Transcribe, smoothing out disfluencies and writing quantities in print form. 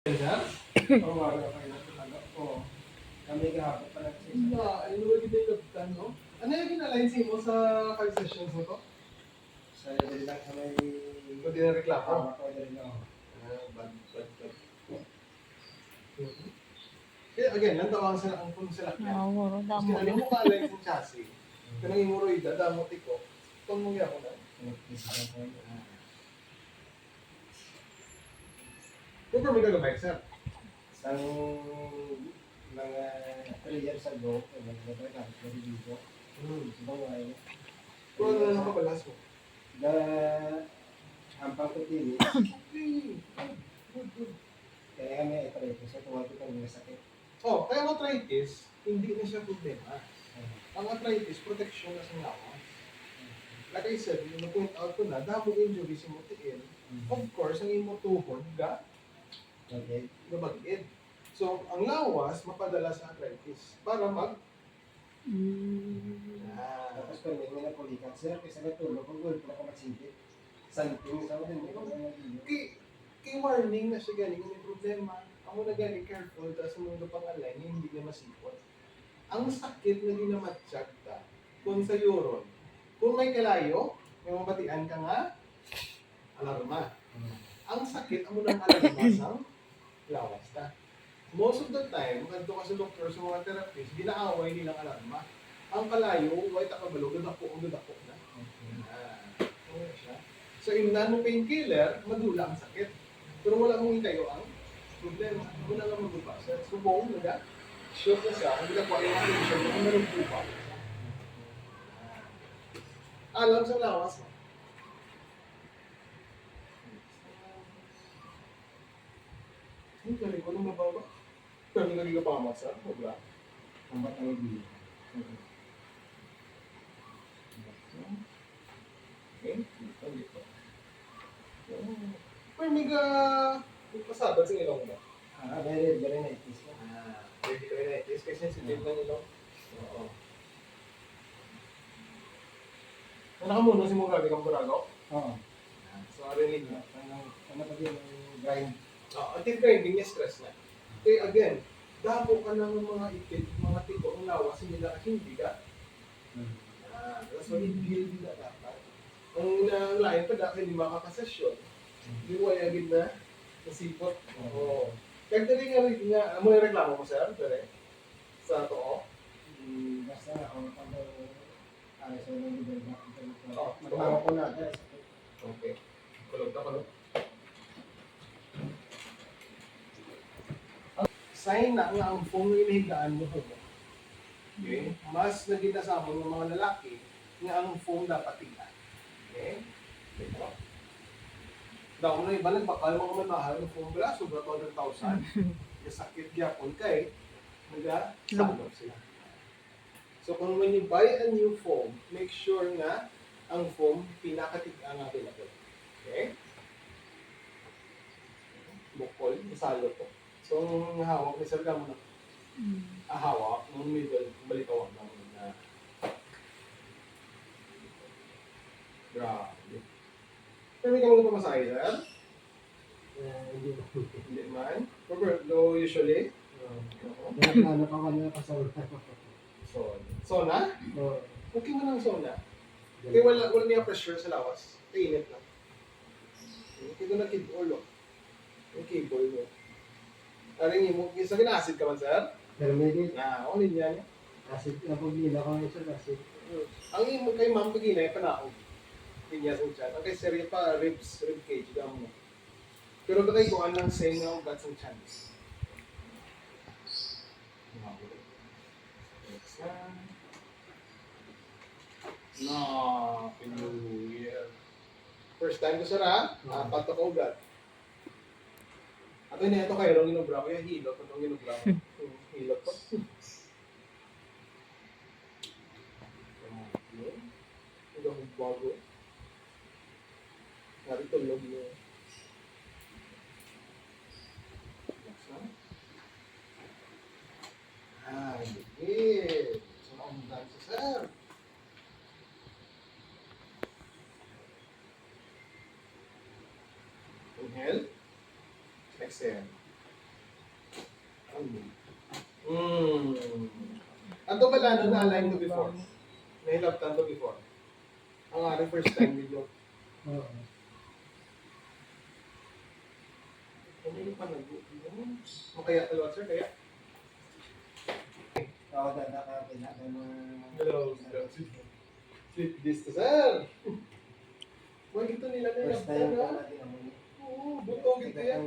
Sir? Tawagan kayo ng ano ko. Kami gahapon pa nagsisa. Ano ba kita yung no? Ano yung ginaline mo sa 5 sessions mo to? Sa dali lang sa may... Pwede na reklamo? Ako dali lang. Bad. Kaya again, nantawan sila ang kung sila. Nawawaro Mas damo. kinali mo ka line sa chassis. Kanang imuroy da, damo tiko. Itong mong ako na. Kung pa may gagabay, sir? Isang mga 3 years ago, nagtatragal sa dito. Baway. Kung ano na nakapalas mo? Da hampang ko tini. Okay. Good. Kaya kami ay try ko sa tuwa ko ng sakit. Oh, kaya ang arthritis, hindi na siya problema. Ang arthritis, protection na sa lawas. Like I said, yung na-point out ko na, damo injury si Mutiin. Of course, ang imo tuhod ga, Okay. gabagid. So, ang lawas, mapadala sa arthritis para mag... Tapos kung may napulikan, sir, kasi natulog ko, gulp na ko magsipit. Santing sa mga hindi. Kay warning na siya galing, may problema. Ako na galing careful, tapos mga pangalan, hindi na masipot. Ang sakit na ginamatsyag ta, kung sa euron, kung may kalayo, may mabatian ka nga, alarma. Ang sakit, amo ng alarma sa lawas ta. Most of the time, kanto ka sa doktor, sa mga therapist, ginaaway nilang alarma. Ang kalayo, white akabalo, dadako na. Okay siya. So, yung nano-painkiller, madula ang sakit. Pero wala mong itayo ang problema. Wala lang magbabasa. So, buong naga, shock na siya. Ang ginagawa yung attention, ang meron po pa. Alam sa lawas mo. Ang galing ko nung mababa. Pero yung naging kapamasa, wala. Ang batang hindi. Okay? Dito. Pero may pasabad sa ilong mo. Very nice. Pwede ka rin na itis kasi sensitive ng ilong. Oo. Nakamuno si Mugabe kang burago? Oo. So, rinig na. Ano pa din yung grind? Until grinding niya stress na. Kaya again, damo ka ng mga ikit, mga tiko, ang lawas, hindi ka. So, i-build na dapat. Ang lain pa dahil hindi makakasesyon. Hindi mo ayagin na nasipot. Oo. Kaya dali nga, mo yung reklamo mo, sir? Dali. Sa too? Basta ako pag ayos sa mga libel Oo. magbago ko na. Okay. Kulog. Sign na nga ang phone yung inahigaan mo ko. Okay? Mas naginasama ng mga lalaki nga ang phone dapat tingnan. Okay? Ito. Daw na iba nagbakal mga manahal ng phone bala, sobra 200,000. Sakit gyapon kay nag-salop sila. So kung when you buy a new phone, make sure nga ang phone pinakatigaan ang available. Okay? Bukol, isalo to. So, ang hawak ni Sir Gamo na hawak ng middle, balitawan lang na grabe. Pero may kamang pamasahe, sir? Hindi man. Pero usually? Ano pa wala pa sa Sona? Okay mo ng sona. Kaya wala niya pressure sa lawas. Kainit lang. Okay ko na ulo. Yung cable mo. Aring mo, isa gina-acid ka man, sir? Pero may din, Ako din yan. acid na pagmila ko ng isa acid. Ang imo kay ma'am paginay panahon. Kanya sa chan. Ang kay sir yung pa rib cage gamo. Pero bakay ko anang same na ugat sa chance. No, New Year. First time ko sara, apat ako ugat. Ato niya ito kayo rong inubra ko yung hilot, itong inubra ko. Hilot ko. Ito ang bago. Narito log niya. Dikit. So, ang dami sa sir. Inhale. Exhale. Ato ba lalo na align to before? Nahilaptan to before. Ang ari first time video. Oo. Ano yung panagot? O kaya talaga sir, kaya? Oo, dadakapin natin mga... Hello, sweet this to sir. Wag ito nila First time nilaptan ko ha? natin ang mga... Oo, butog ito yan.